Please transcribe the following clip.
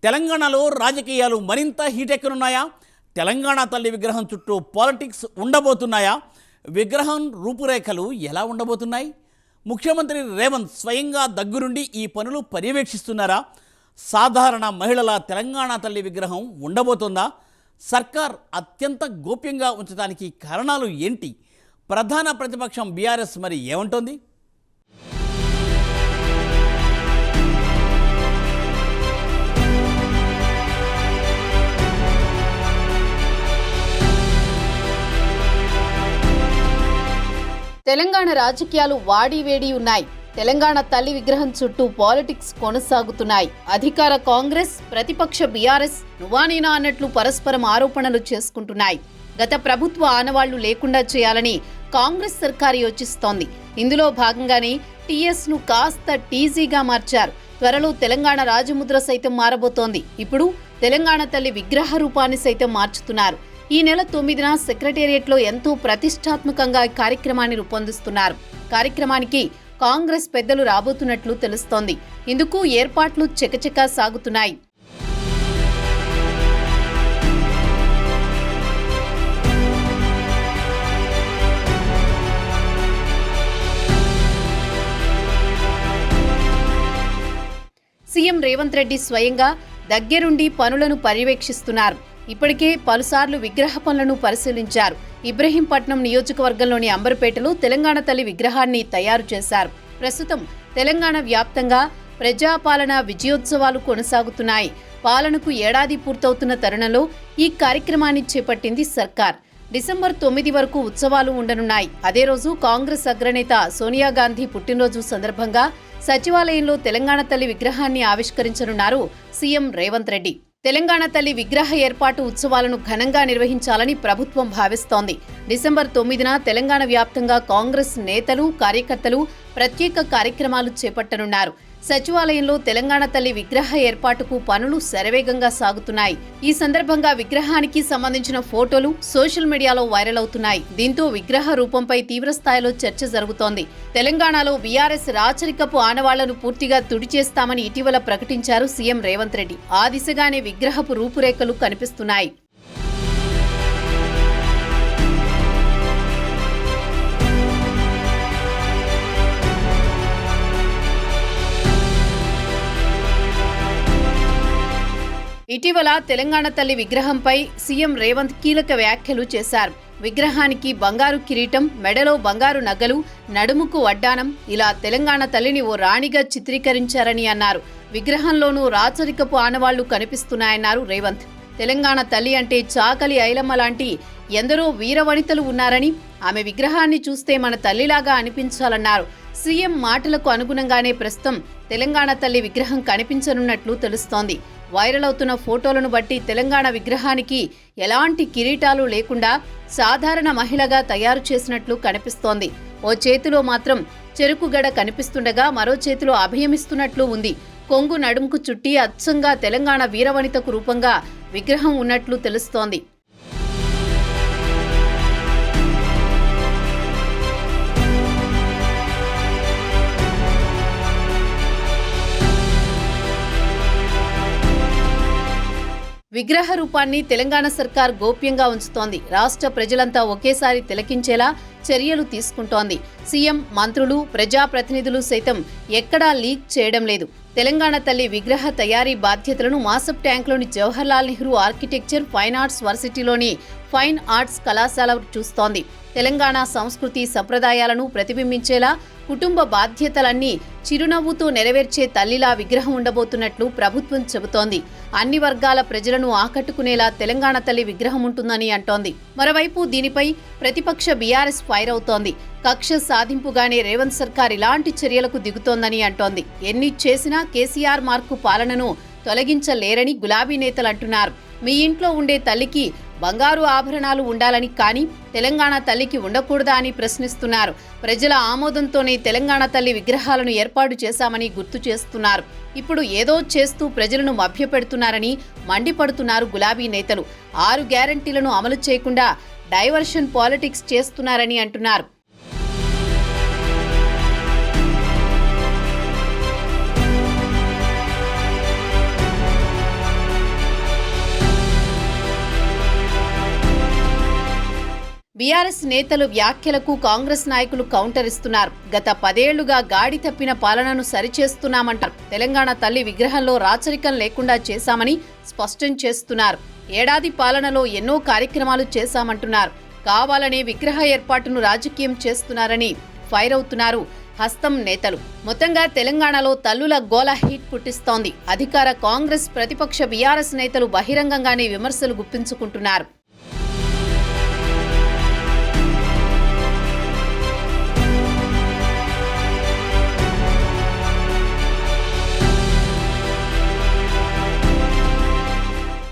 తెలంగాణలో రాజకీయాలు మరింత హీటెక్కనున్నాయా? తెలంగాణ తల్లి విగ్రహం చుట్టూ పాలిటిక్స్ ఉండబోతున్నాయా? విగ్రహం రూపురేఖలు ఎలా ఉండబోతున్నాయి? ముఖ్యమంత్రి రేవంత్ స్వయంగా దగ్గరుండి ఈ పనులు పర్యవేక్షిస్తున్నారా? సాధారణ మహిళల తెలంగాణ తల్లి విగ్రహం ఉండబోతుందా? సర్కార్ అత్యంత గోప్యంగా ఉంచడానికి కారణాలు ఏంటి? ప్రధాన ప్రతిపక్షం బీఆర్ఎస్ మరి ఏమంటోంది? తెలంగాణ రాజకీయాలు వాడివేడి ఉన్నాయి. తెలంగాణ తల్లి విగ్రహం చుట్టూ పాలిటిక్స్ కొనసాగుతున్నాయి. అధికార కాంగ్రెస్, ప్రతిపక్ష బీఆర్ఎస్ నువ్వానేనా అన్నట్లు పరస్పరం ఆరోపణలు చేసుకుంటున్నాయి. గత ప్రభుత్వ ఆనవాళ్లు లేకుండా చేయాలని కాంగ్రెస్ సర్కారు యోచిస్తోంది. ఇందులో భాగంగానే టీఎస్ ను కాస్త టీజీగా మార్చారు. త్వరలో తెలంగాణ రాజముద్ర సైతం మారబోతోంది. ఇప్పుడు తెలంగాణ తల్లి విగ్రహ రూపాన్ని సైతం మార్చుతున్నారు. ఈ నెల 9న సెక్రటేరియట్లో ఎంతో ప్రతిష్టాత్మకంగా కార్యక్రమాన్ని రూపొందిస్తున్నారు. కార్యక్రమానికి కాంగ్రెస్ పెద్దలు రాబోతున్నట్లు తెలుస్తోంది. ఇందుకు ఏర్పాట్లు చకచకా సాగుతున్నాయి. సీఎం రేవంత్ రెడ్డి స్వయంగా దగ్గరుండి పనులను పర్యవేక్షిస్తున్నారు. ఇప్పటికే పలుసార్లు విగ్రహ పనులను పరిశీలించారు. ఇబ్రహీంపట్నం నియోజకవర్గంలోని అంబర్పేటలో తెలంగాణ తల్లి విగ్రహాన్ని తయారు చేశారు. ప్రస్తుతం తెలంగాణ వ్యాప్తంగా ప్రజాపాలన విజయోత్సవాలు కొనసాగుతున్నాయి. పాలనకు ఏడాది పూర్తవుతున్న తరుణంలో ఈ కార్యక్రమాన్ని చేపట్టింది సర్కార్. డిసెంబర్ 9 వరకు ఉత్సవాలు ఉండనున్నాయి. అదే రోజు కాంగ్రెస్ అగ్రనేత సోనియా గాంధీ పుట్టినరోజు సందర్భంగా సచివాలయంలో తెలంగాణ తల్లి విగ్రహాన్ని ఆవిష్కరించనున్నారు సీఎం రేవంత్ రెడ్డి. తెలంగాణ తల్లి విగ్రహ ఏర్పాటు ఉత్సవాలను ఘనంగా నిర్వహించాలని ప్రభుత్వం భావిస్తోంది. డిసెంబర్ 9న తెలంగాణ వ్యాప్తంగా కాంగ్రెస్ నేతలు, కార్యకర్తలు ప్రత్యేక కార్యక్రమాలు చేపట్టనున్నారు. సచివాలయంలో తెలంగాణ తల్లి విగ్రహ ఏర్పాటుకు పనులు శరవేగంగా సాగుతున్నాయి. ఈ సందర్భంగా విగ్రహానికి సంబంధించిన ఫోటోలు సోషల్ మీడియాలో వైరల్ అవుతున్నాయి. దీంతో విగ్రహ రూపంపై తీవ్రస్థాయిలో చర్చ జరుగుతోంది. తెలంగాణలో బీఆర్ఎస్ రాచరికపు ఆనవాళ్లను పూర్తిగా తుడిచేస్తామని ఇటీవల ప్రకటించారు సీఎం రేవంత్ రెడ్డి. ఆ దిశగానే విగ్రహపు రూపురేఖలు కనిపిస్తున్నాయి. ఇటీవల తెలంగాణ తల్లి విగ్రహంపై సీఎం రేవంత్ కీలక వ్యాఖ్యలు చేశారు. విగ్రహానికి బంగారు కిరీటం, మెడలో బంగారు నగలు, నడుముకు వడ్డానం, ఇలా తెలంగాణ తల్లిని ఓ రాణిగా చిత్రీకరించారని అన్నారు. విగ్రహంలోనూ రాచరికపు ఆనవాళ్లు కనిపిస్తున్నాయన్నారు రేవంత్. తెలంగాణ తల్లి అంటే చాకలి ఐలమ్మ లాంటి ఎందరో వీరవనితలు ఉన్నారని, ఆమె విగ్రహాన్ని చూస్తే మన తల్లిలాగా అనిపించాలన్నారు. సీఎం మాటలకు అనుగుణంగానే ప్రస్తుతం తెలంగాణ తల్లి విగ్రహం కనిపించనున్నట్లు తెలుస్తోంది. వైరల్ అవుతున్న ఫోటోలను బట్టి తెలంగాణ విగ్రహానికి ఎలాంటి కిరీటాలు లేకుండా సాధారణ మహిళగా తయారు చేసినట్లు కనిపిస్తోంది. ఓ చేతిలో మాత్రం చెరుకుగడ కనిపిస్తుండగా మరో చేతిలో అభయమిస్తున్నట్లు ఉంది. కొంగు నడుముకు చుట్టి అచ్చంగా తెలంగాణ వీరవనితకు రూపంగా విగ్రహం ఉన్నట్లు తెలుస్తోంది. విగ్రహ రూపాన్ని తెలంగాణ సర్కార్ గోప్యంగా ఉంచుతోంది. రాష్ట్ర ప్రజలంతా ఒకేసారి తిలకించేలా చర్యలు తీసుకుంటోంది. సీఎం, మంత్రులు, ప్రజాప్రతినిధులు సైతం ఎక్కడా లీక్ చేయడం లేదు. తెలంగాణ తల్లి విగ్రహ తయారీ బాధ్యతలను మాసబ్ ట్యాంక్లోని Jawaharlal Nehru architecture, fine arts వర్సిటీలోని ఫైన్ ఆర్ట్స్ కళాశాల చూస్తోంది. తెలంగాణ సంస్కృతి సంప్రదాయాలను ప్రతిబింబించేలా కుటుంబ బాధ్యతలన్నీ చిరునవ్వుతో నెరవేర్చే తల్లిలా విగ్రహం ఉండబోతున్నట్లు ప్రభుత్వం చెబుతోంది. అన్ని వర్గాల ప్రజలను ఆకట్టుకునేలా తెలంగాణ తల్లి విగ్రహం ఉంటుందని అంటోంది. మరోవైపు దీనిపై ప్రతిపక్ష బీఆర్ఎస్ ఫైర్ అవుతోంది. కక్ష సాధింపుగానే రేవంత్ సర్కార్ ఇలాంటి చర్యలకు దిగుతోందని అంటోంది. ఎన్ని చేసినా కేసీఆర్ మార్కు పాలనను తొలగించలేరని గులాబీ నేతలు అంటున్నారు. మీ ఇంట్లో ఉండే తల్లికి బంగారు ఆభరణాలు ఉండాలని, కానీ తెలంగాణ తల్లికి ఉండకూడదా అని ప్రశ్నిస్తున్నారు. ప్రజల ఆమోదంతోనే తెలంగాణ తల్లి విగ్రహాలను ఏర్పాటు చేశామని గుర్తు చేస్తున్నారు. ఇప్పుడు ఏదో చేస్తూ ప్రజలను మభ్యపెడుతున్నారని మండిపడుతున్నారు గులాబీ నేతలు. 6 గ్యారంటీలను అమలు చేయకుండా డైవర్షన్ పాలిటిక్స్ చేస్తున్నారని అంటున్నారు. బీఆర్ఎస్ నేతలు వ్యాఖ్యలకు కాంగ్రెస్ నాయకులు కౌంటర్ ఇస్తున్నారు. గత 10 ఏళ్లుగా గాడి తప్పిన పాలనను సరిచేస్తున్నామంటారు. తెలంగాణ తల్లి విగ్రహంలో రాచరికం లేకుండా చేశామని స్పష్టం చేస్తున్నారు. ఏడాది పాలనలో ఎన్నో కార్యక్రమాలు చేశామంటున్నారు. కావాలనే విగ్రహ ఏర్పాటును రాజకీయం చేస్తున్నారని ఫైర్ అవుతున్నారు హస్తం నేతలు. మొత్తంగా తెలంగాణలో తల్లుల గోల హీట్ పుట్టిస్తోంది. అధికార కాంగ్రెస్, ప్రతిపక్ష బీఆర్ఎస్ నేతలు బహిరంగంగానే విమర్శలు గుప్పించుకుంటున్నారు.